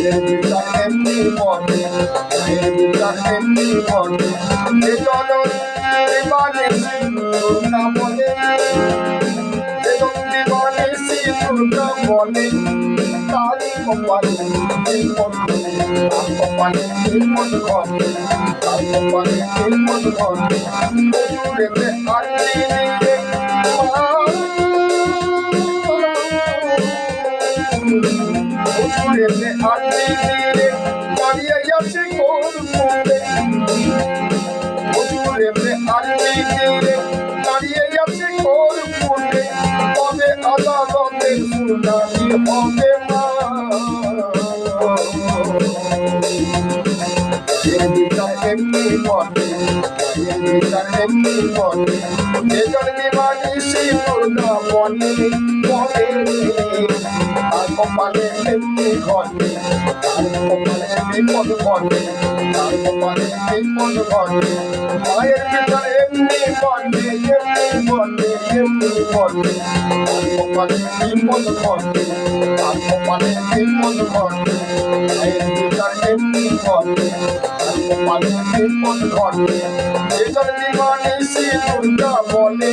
মায়ের বিচার এমনি বটে, মায়ের বিচার এমনি বটে। যে জনন জীবনে দুর্গা বলে, যে জীবনে দুর্গা বলে, তারি কপালে বিপদ ঘটে, তার কপালে বিপদ ঘটে, তার কপালে বিপদ ঘটে। শ্বশুরেতে আটটি দিকে শ্বশুরেতে আটটি দিকে দাঁড়িয়ে আছে গোলপুরে, শ্বশুরেতে আটটি দিকে দাঁড়িয়ে আছে গোলপুরে। কবে আদালতের শুনানি হবে মা? মায়ের বিচার এমনি বটে, মায়ের বিচার এমনি বটে। যেজন বিমানি দুর্গা বনে বলে, তার কপালে এমনি ঘটে, তার কপালে বিপদ ঘটে, তার কপালে বিপদ ঘটে। মায়ের বিচার এমনি বটে, এমনি বটে, এমনি বটে। তার কপালে বিপদ ঘটে, তার কপালে বিপদ ঘটে। মায়ের বিচার এমনি বটে, তার কপালে বিপদ ঘটে। যেজন বিমানি দুর্গা বলে,